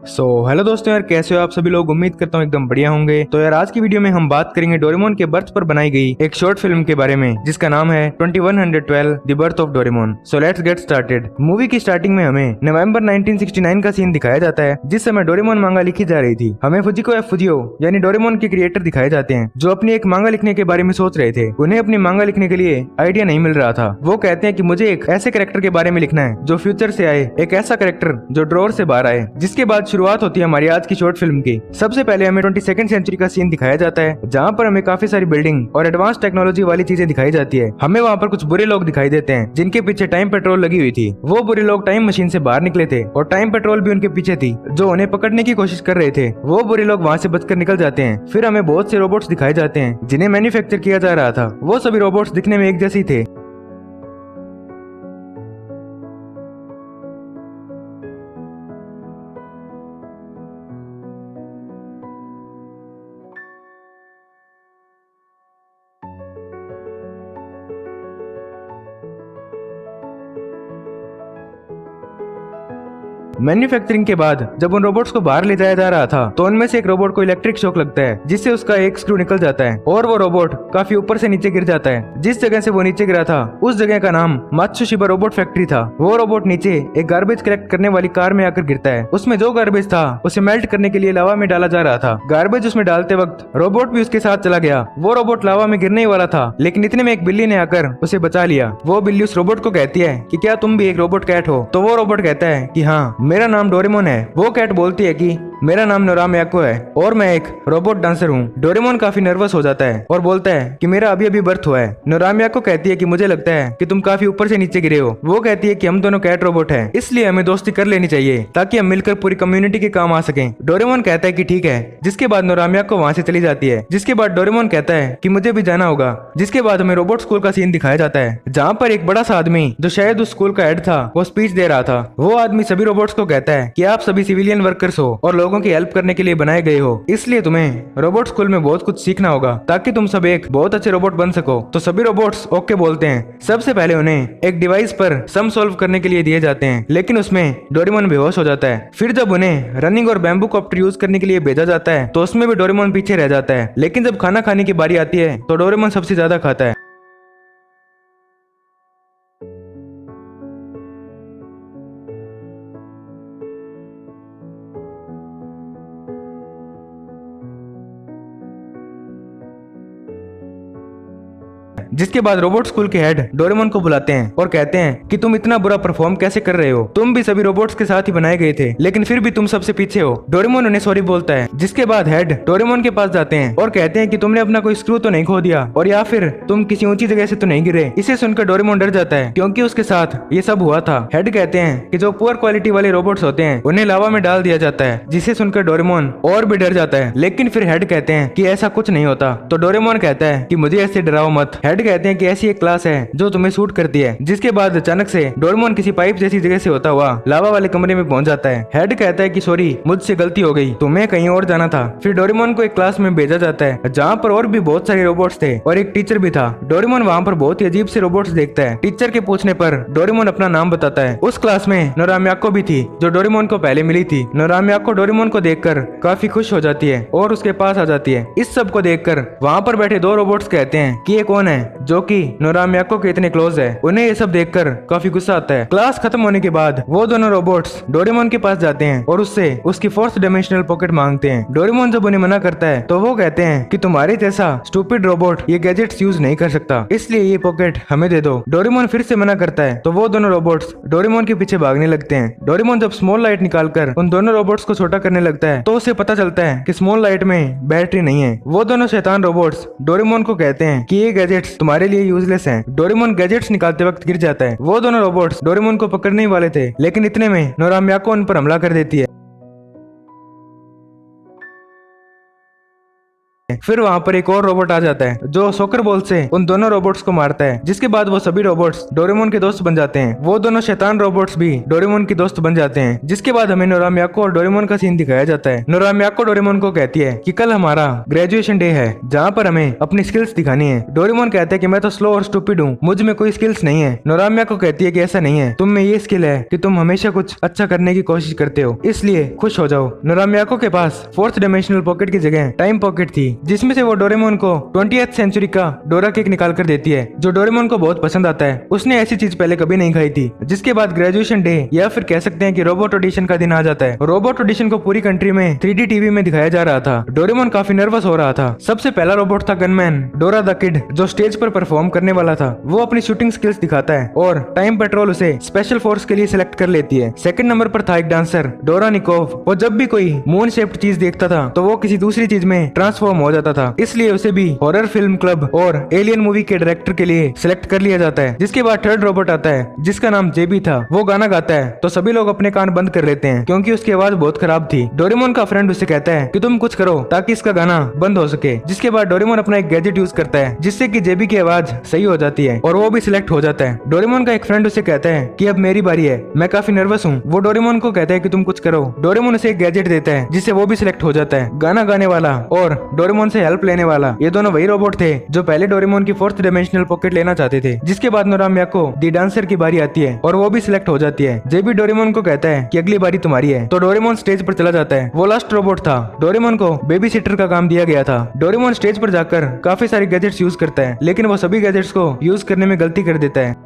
Hello दोस्तों यार, कैसे हो आप सभी लोग। उम्मीद करता हूँ एकदम बढ़िया होंगे। तो यार आज की वीडियो में हम बात करेंगे डोरेमोन के बर्थ पर बनाई गई एक शॉर्ट फिल्म के बारे में जिसका नाम है 2112 the birth of Doraemon. So let's get started. Movie की स्टार्टिंग में हमें नवंबर 1969 का सीन दिखाया जाता है जिस समय डोरेमोन मांगा लिखी जा रही थी। हमें फुजिको एफ फुजियो यानी डोरेमोन के क्रिएटर दिखाए जाते हैं जो अपनी एक मांगा लिखने के बारे में सोच रहे थे। उन्हें अपनी मांगा लिखने के लिए आइडिया नहीं मिल रहा था। वो कहते हैं कि मुझे एक ऐसे कैरेक्टर के बारे में लिखना है जो फ्यूचर से आए, एक ऐसा कैरेक्टर जो ड्रॉअर से बाहर आए। जिसके बाद शुरुआत होती है हमारी आज की शॉर्ट फिल्म की। सबसे पहले हमें 22वीं सेंचुरी का सीन दिखाया जाता है जहाँ पर हमें काफी सारी बिल्डिंग और एडवांस टेक्नोलॉजी वाली चीजें दिखाई जाती है। हमें वहाँ पर कुछ बुरे लोग दिखाई देते हैं जिनके पीछे टाइम पेट्रोल लगी हुई थी। वो बुरे लोग टाइम मशीन से बाहर निकले थे और टाइम पेट्रोल भी उनके पीछे थी जो उन्हें पकड़ने की कोशिश कर रहे थे। वो बुरे लोग वहाँ से बचकर निकल जाते हैं। फिर हमें बहुत से रोबोट्स दिखाए जाते हैं जिन्हें मैन्युफैक्चर किया जा रहा था। वो सभी रोबोट्स दिखने में एक जैसे ही थे। मैन्युफैक्चरिंग के बाद जब उन रोबोट्स को बाहर ले जाया जा रहा था तो उनमें से एक रोबोट को इलेक्ट्रिक शॉक लगता है जिससे उसका एक स्क्रू निकल जाता है और वो रोबोट काफी ऊपर से नीचे गिर जाता है। जिस जगह से वो नीचे गिरा था उस जगह का नाम मात्सुशिबा रोबोट फैक्ट्री था। वो रोबोट नीचे एक गार्बेज कलेक्ट करने वाली कार में आकर गिरता है। उसमें जो गार्बेज था उसे मेल्ट करने के लिए लावा में डाला जा रहा था। गार्बेज उसमें डालते वक्त रोबोट भी उसके साथ चला गया। वो रोबोट लावा में गिरने ही वाला था लेकिन इतने में एक बिल्ली ने आकर उसे बचा लिया। वो बिल्ली उस रोबोट को कहती है कि क्या तुम भी एक रोबोट कैट हो। तो वो रोबोट कहता है कि हाँ, मेरा नाम डोरेमोन है। वो कैट बोलती है कि मेरा नाम नोरामियाको है और मैं एक रोबोट डांसर हूँ। डोरेमोन काफी नर्वस हो जाता है और बोलता है कि मेरा अभी अभी बर्थ हुआ है। नोरामियाको कहती है कि मुझे लगता है कि तुम काफी ऊपर से नीचे गिरे हो। वो कहती है कि हम दोनों कैट रोबोट हैं इसलिए हमें दोस्ती कर लेनी चाहिए ताकि हम मिलकर पूरी कम्युनिटी के काम आ सकें। डोरेमोन कहता है कि ठीक है। जिसके बाद नोरामियाको वहाँ से चली जाती है। जिसके बाद डोरेमोन कहता है कि मुझे भी जाना होगा। जिसके बाद हमें रोबोट स्कूल का सीन दिखाया जाता है जहाँ पर एक बड़ा सा आदमी जो शायद उस स्कूल का हेड था वो स्पीच दे रहा था। वो आदमी सभी रोबोट्स को कहता है कि आप सभी सिविलियन वर्कर्स हो और लोगों की हेल्प करने के लिए बनाए गए हो, इसलिए तुम्हें रोबोट स्कूल में बहुत कुछ सीखना होगा ताकि तुम सब एक बहुत अच्छे रोबोट बन सको। तो सभी रोबोट्स ओके बोलते हैं। सबसे पहले उन्हें एक डिवाइस पर सम सॉल्व करने के लिए दिए जाते हैं लेकिन उसमें डोरेमोन बेहोश हो जाता है। फिर जब उन्हें रनिंग और बैम्बू कॉप्टर यूज करने के लिए भेजा जाता है तो उसमें भी डोरेमोन पीछे रह जाता है। लेकिन जब खाना खाने की बारी आती है तो डोरेमोन सबसे ज्यादा खाता है। जिसके बाद रोबोट स्कूल के हेड डोरेमोन को बुलाते हैं और कहते हैं कि तुम इतना बुरा परफॉर्म कैसे कर रहे हो। तुम भी सभी रोबोट्स के साथ ही बनाए गए थे लेकिन फिर भी तुम सबसे पीछे हो। डोरेमोन उन्हें सॉरी बोलता है। जिसके बाद हेड डोरेमोन के पास जाते हैं और कहते हैं कि तुमने अपना कोई स्क्रू तो नहीं खो दिया और या फिर तुम किसी ऊंची जगह से तो नहीं गिरे। इसे सुनकर डोरेमोन डर जाता है क्योंकि उसके साथ ये सब हुआ था। हेड कहते हैं कि जो पुअर क्वालिटी वाले रोबोट्स होते हैं उन्हें लावा में डाल दिया जाता है। जिसे सुनकर डोरेमोन और भी डर जाता है लेकिन फिर हेड कहते हैं कि ऐसा कुछ नहीं होता। तो डोरेमोन कहता है कि मुझे ऐसे डराओ मत। हेड कहते हैं कि ऐसी एक क्लास है जो तुम्हें सूट करती है। जिसके बाद अचानक से डोरेमोन किसी पाइप जैसी जगह से होता हुआ लावा वाले कमरे में पहुंच जाता है। हेड कहता है कि सॉरी, मुझसे गलती हो गई, तुम्हें कहीं और जाना था। फिर डोरेमोन को एक क्लास में भेजा जाता है जहाँ पर और भी बहुत सारे रोबोट्स थे और एक टीचर भी था। डोरेमोन वहाँ पर बहुत ही अजीब से रोबोट्स देखता है। टीचर के पूछने पर डोरेमोन अपना नाम बताता है। उस क्लास में नोरामियाको भी थी जो डोरेमोन को पहले मिली थी। नोरामियाको डोरेमोन को देखकर काफी खुश हो जाती है और उसके पास आ जाती है। इस सब को देखकर वहाँ पर बैठे दो रोबोट्स कहते हैं कि ये कौन है जो कि नोरामियाको के इतने क्लोज है। उन्हें ये सब देखकर काफी गुस्सा आता है। क्लास खत्म होने के बाद वो दोनों रोबोट्स डोरेमोन के पास जाते हैं और उससे उसकी फोर्थ डायमेंशनल पॉकेट मांगते हैं। डोरेमोन जब उन्हें मना करता है तो वो कहते हैं कि तुम्हारे जैसा स्टूपिड रोबोट ये गैजेट्स यूज नहीं कर सकता, इसलिए ये पॉकेट हमें दे दो। डोरेमोन फिर से मना करता है तो वो दोनों रोबोट्स डोरेमोन के पीछे भागने लगते हैं। डोरेमोन जब स्मॉल लाइट निकालकर उन दोनों रोबोट्स को छोटा करने लगता है तो उसे पता चलता है कि स्मॉल लाइट में बैटरी नहीं है। वो दोनों शैतान रोबोट्स डोरेमोन को कहते हैं कि ये गैजेट्स तुम्हारे लिए यूजलेस हैं। डोरेमोन गैजेट्स निकालते वक्त गिर जाता है। वो दोनों रोबोट्स डोरेमोन को पकड़ने ही वाले थे लेकिन इतने में नोरामियाको उन पर हमला कर देती है। फिर वहाँ पर एक और रोबोट आ जाता है जो सॉकर बॉल से उन दोनों रोबोट्स को मारता है, जिसके बाद वो सभी रोबोट्स डोरेमोन के दोस्त बन जाते हैं। वो दोनों शैतान रोबोट्स भी डोरेमोन के दोस्त बन जाते हैं। जिसके बाद हमें नोरा मियाको और डोरेमोन का सीन दिखाया जाता है। नोरा मियाको डोरेमोन को कहती है कि कल हमारा ग्रेजुएशन डे है जहाँ पर हमें अपनी स्किल्स दिखानी है। डोरेमोन कहता है कि मैं तो स्लो और स्टूपिड हूँ, मुझ में कोई स्किल्स नहीं है। नोरा मियाको कहती है कि ऐसा नहीं है, तुम में ये स्किल है कि तुम हमेशा कुछ अच्छा करने की कोशिश करते हो, इसलिए खुश हो जाओ। नोरा मियाको के पास फोर्थ डायमेंशनल पॉकेट की जगह टाइम पॉकेट थी, जिसमें से वो डोरेमोन को 20th सेंचुरी का डोरा केक निकाल कर देती है जो डोरेमोन को बहुत पसंद आता है। उसने ऐसी चीज पहले कभी नहीं खाई थी। जिसके बाद ग्रेजुएशन डे या फिर कह सकते हैं कि रोबोट ऑडिशन का दिन आ जाता है। रोबोट ऑडिशन को पूरी कंट्री में 3D टीवी में दिखाया जा रहा था। डोरेमोन काफी नर्वस हो रहा था। सबसे पहला रोबोट था गनमैन डोरा द किड, जो स्टेज पर परफॉर्म करने वाला था। वो अपनी शूटिंग स्किल्स दिखाता है और टाइम पेट्रोल उसे स्पेशल फोर्स के लिए सिलेक्ट कर लेती है। सेकंड नंबर पर था एक डांसर डोरा निकोव। वो जब भी कोई मून शेप्ड चीज देखता था तो वो किसी दूसरी चीज में ट्रांसफॉर्म हो जाता था, इसलिए उसे भी हॉरर फिल्म क्लब और एलियन मूवी के डायरेक्टर के लिए सिलेक्ट कर लिया जाता है। जिसके बाद थर्ड रोबोट आता है जिसका नाम जेबी था। वो गाना गाता है तो सभी लोग अपने कान बंद कर लेते हैं क्योंकि उसकी आवाज बहुत खराब थी। डोरेमोन का फ्रेंड उसे कहता है कि तुम कुछ करो ताकि इसका गाना बंद हो सके। जिसके बाद डोरेमोन अपना एक गैजेट यूज करता है जिससे कि जेबी की आवाज सही हो जाती है और वो भी सिलेक्ट हो जाता है। डोरेमोन का एक फ्रेंड उसे कहता है कि अब मेरी बारी है, मैं काफी नर्वस हूँ। वो डोरेमोन को कहता है कि तुम कुछ करो। डोरेमोन उसे एक गैजेट देता है जिससे वो भी सिलेक्ट हो जाता है। गाना गाने वाला और डोरेमोन से हेल्प लेने वाला, ये दोनों वही रोबोट थे जो पहले डोरेमोन की फोर्थ डायमेंशनल पॉकेट लेना चाहते थे। जिसके बाद नोरा मियाको दी डांसर की बारी आती है और वो भी सिलेक्ट हो जाती है। जेबी डोरेमोन को कहता है कि अगली बारी तुम्हारी है, तो डोरेमोन स्टेज पर चला जाता है। वो लास्ट रोबोट था। डोरेमोन को बेबी सिटर का काम दिया गया था। डोरेमोन स्टेज पर जाकर काफी सारे गैजेट्स यूज करता है, लेकिन वो सभी गैजेट्स को यूज करने में गलती कर देता है।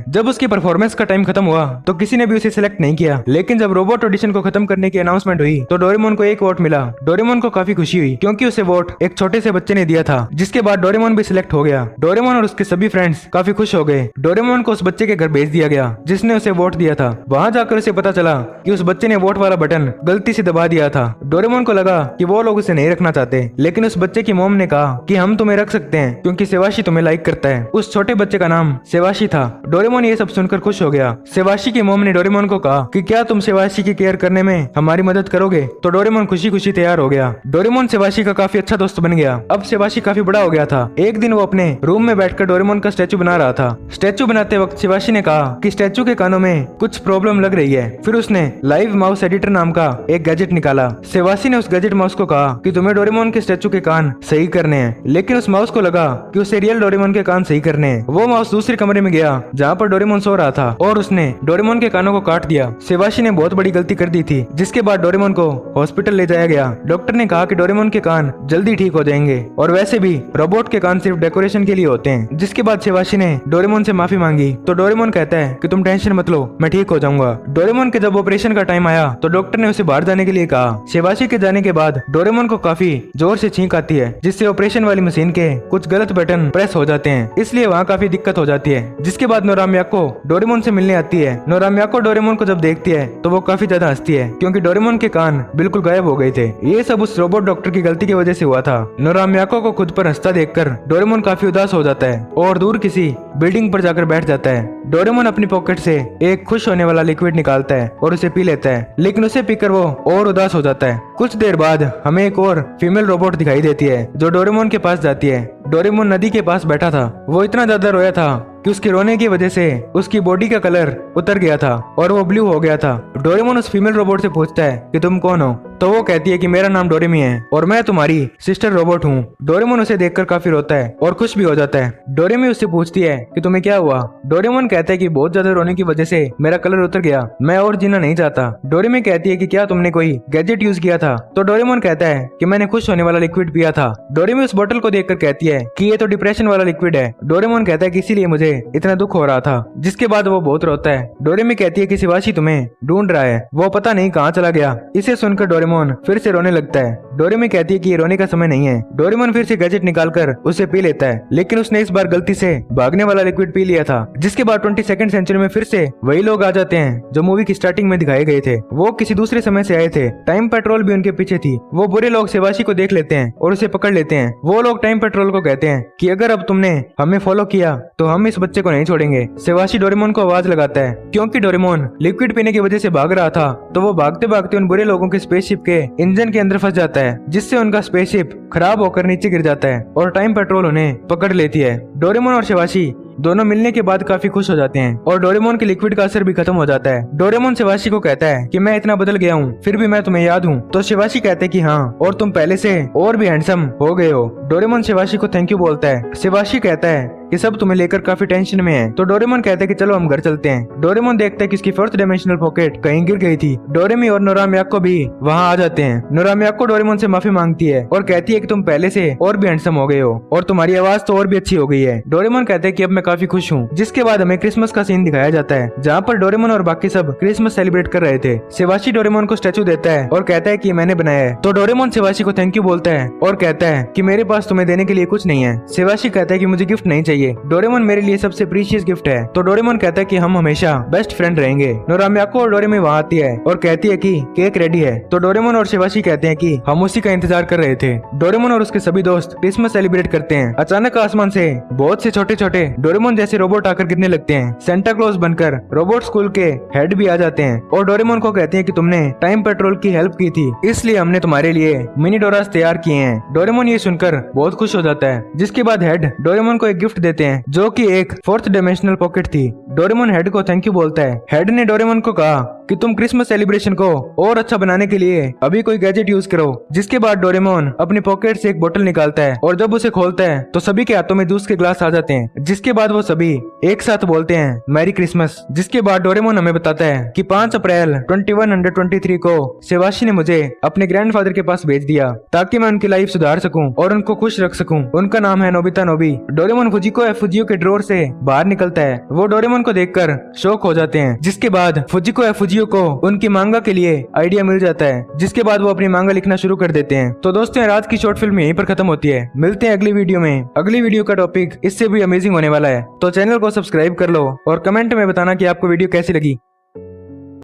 जब उसकी परफॉर्मेंस का टाइम खत्म हुआ तो किसी ने भी उसे सिलेक्ट नहीं किया, लेकिन जब रोबोट ऑडिशन को खत्म करने की अनाउंसमेंट हुई तो डोरेमोन को एक वोट मिला। डोरेमोन को काफी खुशी हुई क्योंकि उसे वोट एक छोटे से बच्चे ने दिया था। जिसके बाद डोरेमोन भी सिलेक्ट हो गया। डोरेमोन और उसके सभी फ्रेंड्स काफी खुश हो गए। डोरेमोन को उस बच्चे के घर भेज दिया गया जिसने उसे वोट दिया था। वहाँ जाकर उसे पता चला कि उस बच्चे ने वोट वाला बटन गलती से दबा दिया था। डोरेमोन को लगा कि वो लोग उसे नहीं रखना चाहते, लेकिन उस बच्चे की मॉम ने कहा कि हम तुम्हें रख सकते हैं क्योंकि सेवाशी तुम्हें लाइक करता है। उस छोटे बच्चे का नाम सेवाशी था। डोरेमोन ये सब सुनकर खुश हो गया। सेवाशी की मॉम ने डोरेमोन को कहा कि क्या तुम सेवाशी की केयर करने में हमारी मदद करोगे, तो डोरेमोन खुशी खुशी तैयार हो गया। डोरेमोन सेवाशी का काफी अच्छा दोस्त बन गया। अब सेवाशी काफी बड़ा हो गया था। एक दिन वो अपने रूम में बैठकर डोरेमोन का स्टैचू बना रहा था। स्टैचू बनाते वक्त सेवाशी ने कहा कि स्टैचू के कानों में कुछ प्रॉब्लम लग रही है। फिर उसने लाइव माउस एडिटर नाम का एक गैजेट निकाला। सेवाशी ने उस गैजेट माउस को कहा कि तुम्हें डोरेमोन के स्टैचू के कान सही करने हैं, लेकिन उस माउस को लगा कि उसे रियल डोरेमोन के कान सही करने हैं। वो माउस दूसरे कमरे में गया जहाँ पर डोरेमोन सो रहा था और उसने डोरेमोन के कानों को काट दिया। सेवाशी ने बहुत बड़ी गलती कर दी थी। जिसके बाद डोरेमोन को हॉस्पिटल ले जाया गया। डॉक्टर ने कहा कि डोरेमोन के कान जल्दी ठीक हो जाएंगे और वैसे भी रोबोट के कान सिर्फ डेकोरेशन के लिए होते हैं। जिसके बाद सेवाशी ने डोरेमोन से माफी मांगी तो डोरेमोन कहता है कि तुम टेंशन मत लो, मैं ठीक हो जाऊंगा। डोरेमोन के जब ऑपरेशन का टाइम आया तो डॉक्टर ने उसे बाहर जाने के लिए कहा। सेवाशी के जाने के बाद डोरेमोन को काफी जोर से छींक आती है, जिससे ऑपरेशन वाली मशीन के कुछ गलत बटन प्रेस हो जाते हैं, इसलिए वहाँ काफी दिक्कत हो जाती है। जिसके बाद नोरा मियाको डोरेमोन से मिलने आती है। नोरा मियाको डोरेमोन को जब देखती है तो वो काफी ज्यादा हंसती है क्योंकि डोरेमोन के कान बिल्कुल गायब हो गए थे। ये सब उस रोबोट डॉक्टर की गलती की वजह से हुआ था। नोरा मियाको को खुद पर हंसता देखकर डोरेमोन काफी उदास हो जाता है और दूर किसी बिल्डिंग पर जाकर बैठ जाता है। डोरेमोन अपनी पॉकेट से एक खुश होने वाला लिक्विड निकालता है और उसे पी लेता है, लेकिन उसे पीकर वो और उदास हो जाता है। कुछ देर बाद हमें एक और फीमेल रोबोट दिखाई देती है जो डोरेमोन के पास जाती है। डोरेमोन नदी के पास बैठा था। वो इतना ज्यादा रोया था कि उसके रोने की वजह से उसकी बॉडी का कलर उतर गया था और वो ब्लू हो गया था। डोरेमोन उस फीमेल रोबोट से पूछता है कि तुम कौन हो, तो वो कहती है कि मेरा नाम डोरेमी है और मैं तुम्हारी सिस्टर रोबोट हूँ। डोरेमोन उसे देखकर काफी रोता है और खुश भी हो जाता है। डोरेमी उससे पूछती है कि तुम्हें क्या हुआ। डोरेमोन कहता है कि बहुत ज्यादा रोने की वजह से मेरा कलर उतर गया, मैं और जीना नहीं चाहता। डोरेमी कहती है कि क्या तुमने कोई गैजेट यूज किया था, तो डोरेमोन कहता है कि मैंने खुश होने वाला लिक्विड पिया था। डोरेमी उस बोतल को देखकर कहती है कि ये तो डिप्रेशन वाला लिक्विड है। डोरेमोन कहता है कि इसीलिए मुझे इतना दुख हो रहा था। जिसके बाद वो बहुत रोता है। डोरेमी कहती है कि सेवाशी तुम्हें ढूंढ रहा है, वो पता नहीं कहाँ चला गया। इसे सुनकर डोरेमोन डोरेमोन फिर से रोने लगता है। डोरेमी कहती है कि ये रोने का समय नहीं है। डोरेमोन फिर से गैजेट निकालकर उसे पी लेता है, लेकिन उसने इस बार गलती से भागने वाला लिक्विड पी लिया था। जिसके बाद 22वीं सेंचुरी में फिर से वही लोग आ जाते हैं जो मूवी की स्टार्टिंग में दिखाए गए थे। वो किसी दूसरे समय से आए थे। टाइम पेट्रोल भी उनके पीछे थी। वो बुरे लोग सेवाशी को देख लेते हैं और उसे पकड़ लेते हैं। वो लोग टाइम पेट्रोल को कहते हैं कि अगर अब तुमने हमें फॉलो किया तो हम इस बच्चे को नहीं छोड़ेंगे। सेवाशी डोरेमोन को आवाज लगाता है। क्योंकि डोरेमोन लिक्विड पीने की वजह से भाग रहा था, तो वो भागते भागते उन बुरे लोगों के स्पेसशिप के इंजन के अंदर फंस जाता है, जिससे उनका स्पेसशिप खराब होकर नीचे गिर जाता है और टाइम पेट्रोल उन्हें पकड़ लेती है। डोरेमोन और सेवाशी दोनों मिलने के बाद काफी खुश हो जाते हैं और डोरेमोन के लिक्विड का असर भी खत्म हो जाता है। डोरेमोन सेवाशी को कहता है कि मैं इतना बदल गया हूँ, फिर भी मैं तुम्हें याद हूँ। तो सेवाशी कहते हैं कि हाँ, और तुम पहले से और भी हैंडसम हो गए हो। डोरेमोन सेवाशी को थैंक यू बोलता है। सेवाशी कहता है कि सब तुम्हें लेकर काफी टेंशन में है। तो डोरेमोन कहता है कि चलो हम घर चलते हैं। डोरेमोन देखता है कि इसकी 4th डायमेंशनल पॉकेट कहीं गिर गई थी। डोरेमी और नोरामियाको भी वहाँ आ जाते हैं। नोरामियाको डोरेमोन से माफी मांगती है और कहती है कि तुम पहले से और भी हैंडसम हो गए हो और तुम्हारी आवाज तो और भी अच्छी हो गई है। डोरेमोन कहते हैं कि अब मैं काफी खुश हूँ। जिसके बाद हमें क्रिसमस का सीन दिखाया जाता है, जहाँ पर डोरेमोन और बाकी सब क्रिसमस सेलिब्रेट कर रहे थे। सेवाशी डोरेमोन को स्टैचू देता है और कहता है कि मैंने बनाया है। तो डोरेमोन सेवाशी को थैंक यू बोलता है और कहता है कि मेरे पास तुम्हें देने के लिए कुछ नहीं है। सेवाशी कहता है कि मुझे गिफ्ट नहीं चाहिए, डोरेमोन मेरे लिए सबसे प्रीशियस गिफ्ट है। तो डोरेमोन कहता है कि हम हमेशा बेस्ट फ्रेंड रहेंगे। नोरामियाको और डोरेमी वहाँ आती है और कहती है कि केक रेडी है। तो डोरेमोन और सेवाशी कहते हैं कि हम उसी का इंतजार कर रहे थे। डोरेमोन और उसके सभी दोस्त क्रिसमस सेलिब्रेट करते हैं। अचानक आसमान से बहुत से छोटे छोटे डोरेमोन जैसे रोबोट आकर गिरने लगते हैं। सेंटा क्लॉज बनकर रोबोट स्कूल के हेड भी आ जाते हैं और डोरेमोन को कहते हैं कि तुमने टाइम पेट्रोल की हेल्प की थी, इसलिए हमने तुम्हारे लिए मिनी डोरास तैयार किए हैं। डोरेमोन ये सुनकर बहुत खुश हो जाता है। जिसके बाद हेड डोरेमोन को एक गिफ्ट देते हैं, जो कि एक 4th डायमेंशनल पॉकेट थी। डोरेमोन हेड को थैंक यू बोलता है। हेड ने डोरेमोन को कहा कि तुम क्रिसमस सेलिब्रेशन को और अच्छा बनाने के लिए अभी कोई गैजेट यूज करो। जिसके बाद डोरेमोन अपनी पॉकेट से एक बोतल निकालता है और जब उसे खोलता है तो सभी के हाथों में जूस के ग्लास आ जाते हैं। जिसके बाद वो सभी एक साथ बोलते हैं मैरी क्रिसमस। जिसके बाद डोरेमोन हमें बताता है कि 5 अप्रैल 2123 को सेवाशी ने मुझे अपने ग्रैंडफादर के पास भेज दिया ताकि मैं उनकी लाइफ सुधार सकूं और उनको खुश रख सकूं। उनका नाम है नोबिता नोबी। डोरेमोन फुजिको के ड्रॉर से बाहर निकलता है। वो डोरेमोन को देखकर शॉक हो जाते हैं। जिसके बाद फुजिको को उनकी मांगा के लिए आइडिया मिल जाता है। जिसके बाद वो अपनी मांगा लिखना शुरू कर देते हैं। तो दोस्तों, रात की शॉर्ट फिल्म यहीं पर खत्म होती है। मिलते हैं अगली वीडियो में। अगली वीडियो का टॉपिक इससे भी अमेजिंग होने वाला है, तो चैनल को सब्सक्राइब कर लो और कमेंट में बताना कि आपको वीडियो कैसी लगी।